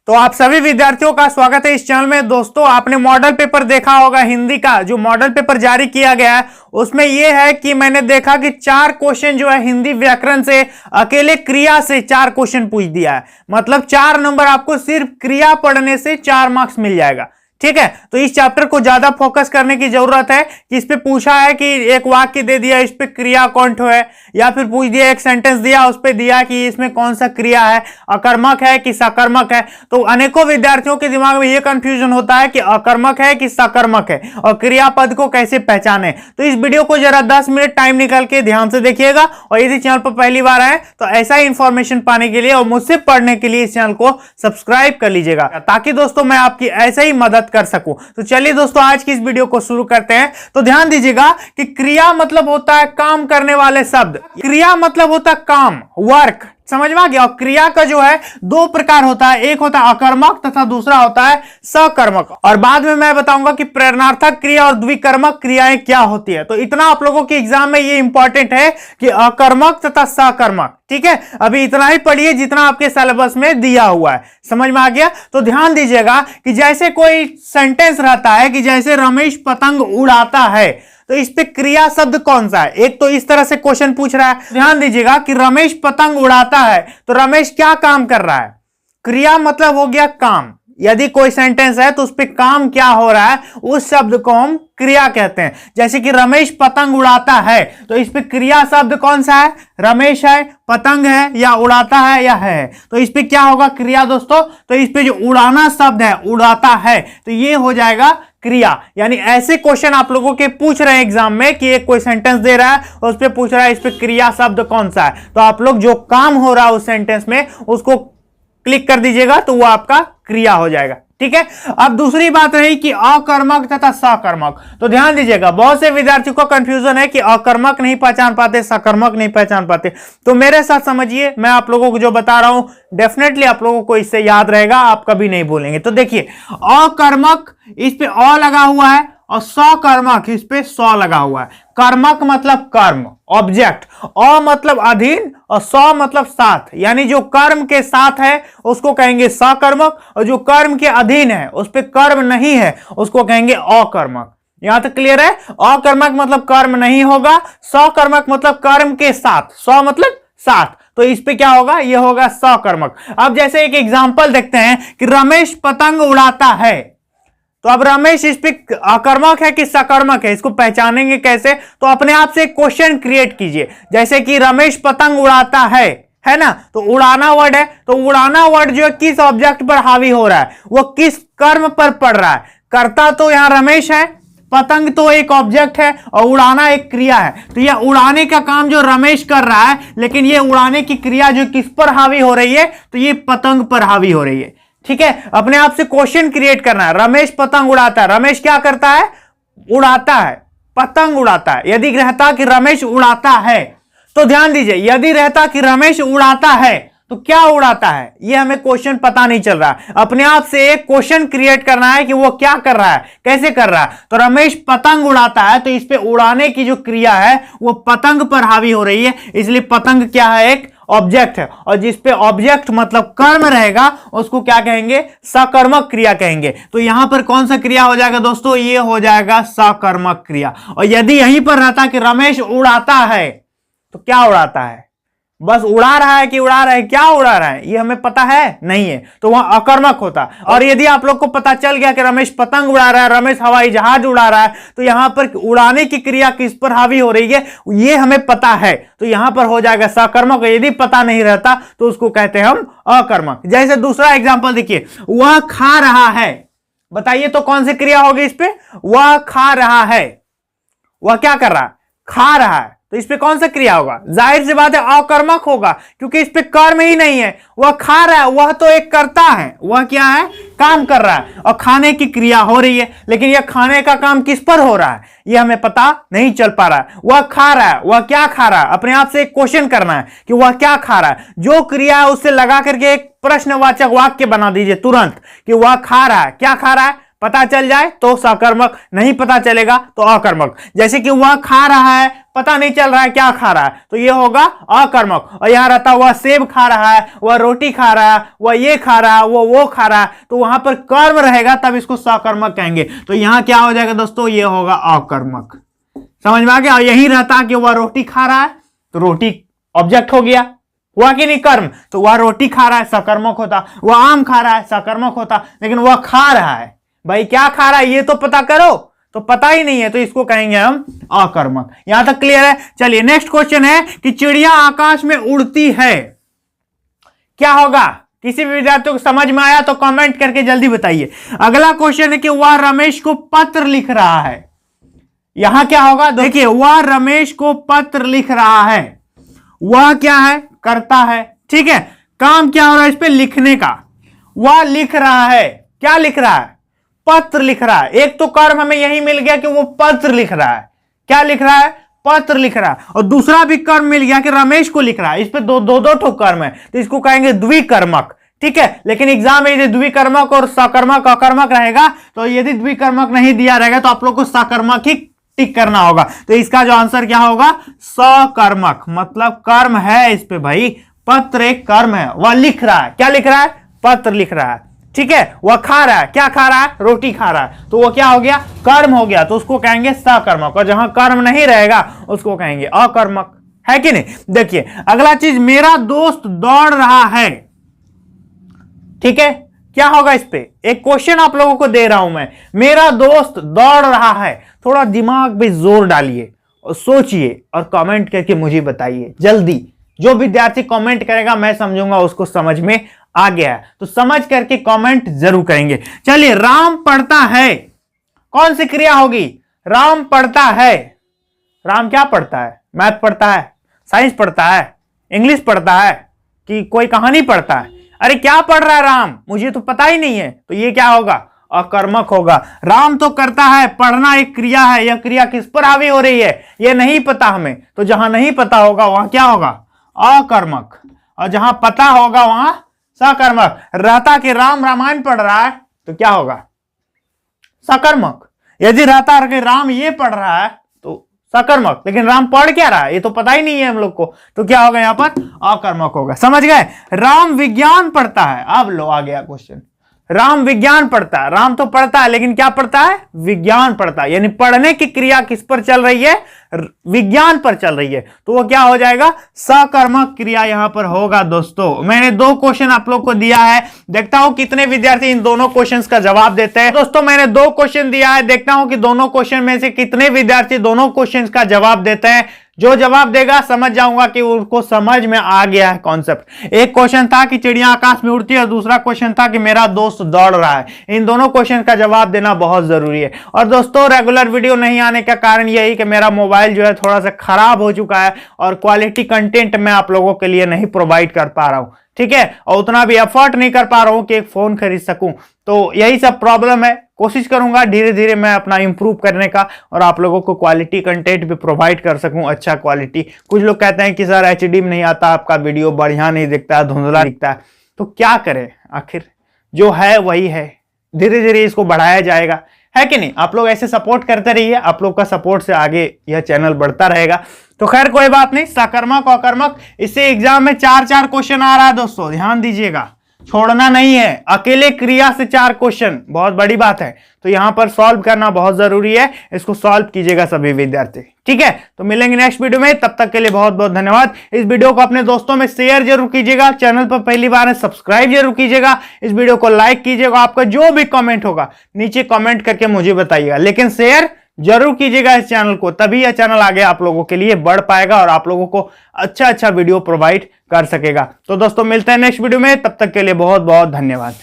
तो आप सभी विद्यार्थियों का स्वागत है इस चैनल में। दोस्तों, आपने मॉडल पेपर देखा होगा, हिंदी का जो मॉडल पेपर जारी किया गया है उसमें यह है कि मैंने देखा कि 4 क्वेश्चन जो है हिंदी व्याकरण से अकेले क्रिया से 4 क्वेश्चन पूछ दिया है। मतलब 4 नंबर आपको सिर्फ क्रिया पढ़ने से 4 मार्क्स मिल जाएगा। ठीक है, तो इस चैप्टर को ज्यादा फोकस करने की जरूरत है कि इस पे पूछा है कि एक वाक्य दे दिया, इस पे क्रिया कौन ठो है, या फिर पूछ दिया एक सेंटेंस दिया, उस पे दिया कि इसमें कौन सा क्रिया है, अकर्मक है कि सकर्मक है। तो अनेकों विद्यार्थियों के दिमाग में यह कंफ्यूजन होता है कि अकर्मक है कि सकर्मक है और क्रियापद को कैसे पहचाने। तो इस वीडियो को जरा 10 मिनट टाइम निकाल के ध्यान से देखिएगा और यदि चैनल पर पहली बार आए तो ऐसा ही इंफॉर्मेशन पाने के लिए और मुझसे पढ़ने के लिए इस चैनल को सब्सक्राइब कर लीजिएगा, ताकि दोस्तों मैं आपकी ऐसे ही मदद कर सकूं। तो चलिए दोस्तों, आज की इस वीडियो को शुरू करते हैं। तो ध्यान दीजिएगा कि क्रिया मतलब होता है काम करने वाले शब्द। क्रिया मतलब होता है काम, वर्क, समझ में आ गया। और क्रिया का जो है 2 प्रकार होता है, एक होता है अकर्मक तथा दूसरा होता है सकर्मक। और बाद में मैं बताऊंगा कि प्रेरणार्थक क्रिया और द्विकर्मक क्रियाएं क्या होती है। तो इतना आप लोगों के एग्जाम में ये इंपॉर्टेंट है कि अकर्मक तथा सकर्मक। ठीक है, अभी इतना ही पढ़िए जितना आपके सिलेबस में दिया हुआ है। समझ में आ गया। तो ध्यान दीजिएगा कि जैसे कोई सेंटेंस रहता है कि जैसे रमेश पतंग उड़ाता है, तो इस पे क्रिया शब्द कौन सा है। एक तो इस तरह से क्वेश्चन पूछ रहा है, ध्यान दीजिएगा कि रमेश पतंग उड़ाता है, तो रमेश क्या काम कर रहा है। क्रिया मतलब हो गया काम। यदि कोई सेंटेंस है तो उस पे काम क्या हो रहा है, उस शब्द को हम क्रिया कहते हैं। जैसे कि रमेश पतंग उड़ाता है, तो इस पे क्रिया शब्द कौन सा है, रमेश है, पतंग है, या उड़ाता है, या है। तो इस पे क्या होगा क्रिया दोस्तों। तो इस पे जो उड़ाना शब्द है, उड़ाता है, तो ये हो जाएगा क्रिया। यानी ऐसे क्वेश्चन आप लोगों के पूछ रहे हैं एग्जाम में कि एक कोई सेंटेंस दे रहा है और उस पे पूछ रहा है इस पे क्रिया शब्द कौन सा है। तो आप लोग जो काम हो रहा है उस सेंटेंस में उसको क्लिक कर दीजिएगा तो वो आपका क्रिया हो जाएगा। ठीक है, अब दूसरी बात रही कि अकर्मक तथा सकर्मक। तो ध्यान दीजिएगा, बहुत से विद्यार्थियों को कंफ्यूजन है कि अकर्मक नहीं पहचान पाते, सकर्मक नहीं पहचान पाते। तो मेरे साथ समझिए, मैं आप लोगों को जो बता रहा हूं डेफिनेटली आप लोगों को इससे याद रहेगा, आप कभी नहीं भूलेंगे। तो देखिए, अकर्मक इस पे अ लगा हुआ है और सकर्मक इस पे स लगा हुआ है। कर्मक मतलब कर्म, ऑब्जेक्ट, अ मतलब अधीन और स मतलब साथ। यानी जो कर्म के साथ है उसको कहेंगे सकर्मक, और जो कर्म के अधीन है उस पे कर्म नहीं है उसको कहेंगे अकर्मक। यहां तक क्लियर है। अकर्मक मतलब कर्म नहीं होगा, सकर्मक मतलब कर्म के साथ, स मतलब साथ। तो इस पे क्या होगा, ये होगा सकर्मक। अब जैसे एक एग्जांपल देखते हैं कि रमेश पतंग उड़ाता है, तो अब रमेश इस पे अकर्मक है कि सकर्मक है, इसको पहचानेंगे कैसे। तो अपने आप से एक क्वेश्चन क्रिएट कीजिए, जैसे कि रमेश पतंग उड़ाता है ना। तो उड़ाना वर्ड है, तो उड़ाना वर्ड जो है किस ऑब्जेक्ट पर हावी हो रहा है, वो किस कर्म पर पड़ रहा है। कर्ता तो यहां रमेश है, पतंग तो एक ऑब्जेक्ट है और उड़ाना एक क्रिया है। तो यह उड़ाने का काम जो रमेश कर रहा है, लेकिन ये उड़ाने की क्रिया जो किस पर हावी हो रही है, तो ये पतंग पर हावी हो रही है। ठीक है, अपने आप से क्वेश्चन क्रिएट करना है। रमेश पतंग उड़ाता है, रमेश क्या करता है, उड़ाता है, पतंग उड़ाता है। यदि रहता कि रमेश उड़ाता है, तो ध्यान दीजिए, यदि रहता कि रमेश उड़ाता है तो क्या उड़ाता है, ये हमें क्वेश्चन पता नहीं चल रहा है। अपने आप से एक क्वेश्चन क्रिएट करना है कि वो क्या कर रहा है, कैसे कर रहा है। तो रमेश पतंग उड़ाता है, तो इस पे उड़ाने की जो क्रिया है वो पतंग पर हावी हो रही है, इसलिए पतंग क्या है, एक ऑब्जेक्ट है। और जिस पे ऑब्जेक्ट मतलब कर्म रहेगा उसको क्या कहेंगे, सकर्मक क्रिया कहेंगे। तो यहां पर कौन सा क्रिया हो जाएगा दोस्तों, ये हो जाएगा सकर्मक क्रिया। और यदि यहीं पर रहता कि रमेश उड़ाता है, तो क्या उड़ाता है, बस उड़ा रहा है कि उड़ा रहा है, क्या उड़ा रहा है ये हमें पता है नहीं है, तो वह अकर्मक होता। और यदि आप लोग को पता चल गया कि रमेश पतंग उड़ा रहा है, रमेश हवाई जहाज उड़ा रहा है, तो यहां पर उड़ाने की क्रिया किस पर हावी हो रही है ये हमें पता है, तो यहां पर हो जाएगा सकर्मक। यदि पता नहीं रहता तो उसको कहते हैं हम अकर्मक। जैसे दूसरा एग्जाम्पल देखिए, वह खा रहा है, बताइए तो कौन सी क्रिया होगी इस पे, वह खा रहा है, वह क्या कर रहा है, खा रहा है। तो इस पे कौन सा क्रिया होगा, जाहिर सी बात है अकर्मक होगा, क्योंकि इस पे कर्म ही नहीं है। वह खा रहा है, वह तो एक कर्ता है, वह क्या है, काम कर रहा है और खाने की क्रिया हो रही है, लेकिन यह खाने का काम किस पर हो रहा है यह हमें पता नहीं चल पा रहा है। वह खा रहा है, वह क्या खा रहा है, अपने आप से एक क्वेश्चन करना है कि वह क्या खा रहा है। जो क्रिया है उससे लगा करके एक प्रश्नवाचक वाक्य बना दीजिए तुरंत कि वह खा रहा है, क्या खा रहा है, पता चल जाए तो सकर्मक, नहीं पता चलेगा तो अकर्मक। जैसे कि वह खा रहा है, पता नहीं चल रहा है क्या खा रहा है, तो ये होगा अकर्मक। और यहां रहता हुआ सेब खा रहा है, वह रोटी खा रहा है, वह ये खा रहा है, वो खा रहा है, तो वहां पर कर्म रहेगा, तब इसको सकर्मक कहेंगे। तो यहां क्या हो जाएगा दोस्तों, ये होगा अकर्मक। समझ में आ गया। और यही रहता कि वह रोटी खा रहा है, तो रोटी ऑब्जेक्ट हो गया, हुआ कि नहीं कर्म, तो वह रोटी खा रहा है सकर्मक होता, वह आम खा रहा है सकर्मक होता, लेकिन वह खा रहा है, भाई क्या खा रहा है ये तो पता करो, तो पता ही नहीं है, तो इसको कहेंगे हम अकर्मक। यहां तक क्लियर है। चलिए नेक्स्ट क्वेश्चन है कि चिड़िया आकाश में उड़ती है, क्या होगा? किसी भी विद्यार्थी को समझ में आया तो कमेंट करके जल्दी बताइए। अगला क्वेश्चन है कि वह रमेश को पत्र लिख रहा है, यहां क्या होगा? देखिए, वह रमेश को पत्र लिख रहा है, वह क्या है? करता है, ठीक है। काम क्या हो रहा है इस पे? लिखने का। वह लिख रहा है, क्या लिख रहा है? पत्र लिख रहा है। एक तो कर्म हमें यही मिल गया कि वो पत्र लिख रहा है, क्या लिख रहा है? पत्र लिख रहा है। और दूसरा भी कर्म मिल गया कि रमेश को लिख रहा है। इस पे दो ठो कर्म है, तो इसको कहेंगे द्विकर्मक, ठीक है। लेकिन एग्जाम में यदि द्विकर्मक और सकर्मक अकर्मक रहेगा, तो यदि द्विकर्मक नहीं दिया रहेगा तो आप लोग को सकर्मक ही टिक करना होगा। तो इसका जो आंसर क्या होगा? सकर्मक, मतलब कर्म है इस पे भाई, पत्र एक कर्म है। वह लिख रहा है, क्या लिख रहा है? पत्र लिख रहा है, ठीक है। वह खा रहा है, क्या खा रहा है? रोटी खा रहा है, तो वो क्या हो गया? कर्म हो गया, तो उसको कहेंगे सकर्मक। और जहां कर्म नहीं रहेगा उसको कहेंगे अकर्मक, है कि नहीं? देखिए अगला चीज, मेरा दोस्त दौड़ रहा है, ठीक है। क्या होगा इस पे? एक क्वेश्चन आप लोगों को दे रहा हूं मैं, मेरा दोस्त दौड़ रहा है। थोड़ा दिमाग पे जोर डालिए और सोचिए और कमेंट करके मुझे बताइए जल्दी। जो विद्यार्थी कमेंट करेगा मैं समझूंगा उसको समझ में आ गया है, तो समझ करके कमेंट जरूर करेंगे। चलिए, राम पढ़ता है, कौन सी क्रिया होगी? राम पढ़ता है। राम क्या पढ़ता है? मैथ पढ़ता है, साइंस पढ़ता है, इंग्लिश पढ़ता है, कि कोई कहानी पढ़ता है? अरे क्या पढ़ रहा है राम, मुझे तो पता ही नहीं है, तो ये क्या होगा? अकर्मक होगा। राम तो करता है, पढ़ना एक क्रिया है, यह क्रिया किस पर हावी हो रही है यह नहीं पता हमें, तो जहां नहीं पता होगा वहां क्या होगा? अकर्मक। और जहां पता होगा वहां सकर्मक। रहता कि राम रामायण पढ़ रहा है, तो क्या होगा? सकर्मक। यदि रहता कि राम ये पढ़ रहा है तो सकर्मक, लेकिन राम पढ़ क्या रहा है ये तो पता ही नहीं है हम लोग को, तो क्या होगा यहां पर? अकर्मक होगा। समझ गए? राम विज्ञान पढ़ता है। अब लो आ गया क्वेश्चन, राम विज्ञान पढ़ता है। राम तो पढ़ता है, लेकिन क्या पढ़ता है? विज्ञान पढ़ता है, यानी पढ़ने की क्रिया किस पर चल रही है? विज्ञान पर चल रही है, तो वो क्या हो जाएगा? सकर्मक क्रिया यहां पर होगा। दोस्तों मैंने दो क्वेश्चन आप लोग को दिया है, देखता हूं कितने विद्यार्थी इन दोनों क्वेश्चंस का जवाब देते हैं। दोस्तों मैंने दो क्वेश्चन दिया है, देखता हूं कि दोनों क्वेश्चन में से कितने विद्यार्थी दोनों क्वेश्चंस का जवाब देते हैं। जो जवाब देगा समझ जाऊंगा कि उनको समझ में आ गया है कॉन्सेप्ट। एक क्वेश्चन था कि चिड़िया आकाश में उड़ती है, और दूसरा क्वेश्चन था कि मेरा दोस्त दौड़ रहा है। इन दोनों क्वेश्चन का जवाब देना बहुत जरूरी है। और दोस्तों रेगुलर वीडियो नहीं आने का कारण यही कि मेरा मोबाइल जो है थोड़ा सा खराब हो चुका है, और क्वालिटी कंटेंट मैं आप लोगों के लिए नहीं प्रोवाइड कर पा रहा हूं, ठीक है। और उतना भी एफर्ट नहीं कर पा रहा हूं कि एक फोन खरीद सकूं, तो यही सब प्रॉब्लम है। कोशिश करूंगा धीरे धीरे मैं अपना इंप्रूव करने का, और आप लोगों को क्वालिटी कंटेंट भी प्रोवाइड कर सकूं, अच्छा क्वालिटी। कुछ लोग कहते हैं कि सर एचडी में नहीं आता, आपका वीडियो बढ़िया नहीं दिखता, धुंधला दिखता है, तो क्या करें, आखिर जो है वही है, धीरे धीरे इसको बढ़ाया जाएगा, है कि नहीं। आप लोग ऐसे सपोर्ट करते रहिए, आप लोग का सपोर्ट से आगे यह चैनल बढ़ता रहेगा। तो खैर कोई बात नहीं, सकर्मक अकर्मक, इससे एग्जाम में 4-4 क्वेश्चन आ रहा है दोस्तों, ध्यान दीजिएगा, छोड़ना नहीं है। अकेले क्रिया से 4 क्वेश्चन बहुत बड़ी बात है, तो यहां पर सॉल्व करना बहुत जरूरी है, इसको सॉल्व कीजिएगा सभी विद्यार्थी, ठीक है। तो मिलेंगे नेक्स्ट वीडियो में, तब तक के लिए बहुत बहुत धन्यवाद। इस वीडियो को अपने दोस्तों में शेयर जरूर कीजिएगा, चैनल पर पहली बार है सब्सक्राइब जरूर कीजिएगा, इस वीडियो को लाइक कीजिएगा। आपका जो भी कमेंट होगा नीचे कमेंट करके मुझे बताइएगा, लेकिन शेयर जरूर कीजिएगा इस चैनल को, तभी यह चैनल आगे आप लोगों के लिए बढ़ पाएगा और आप लोगों को अच्छा वीडियो प्रोवाइड कर सकेगा। तो दोस्तों मिलते हैं नेक्स्ट वीडियो में, तब तक के लिए बहुत बहुत धन्यवाद।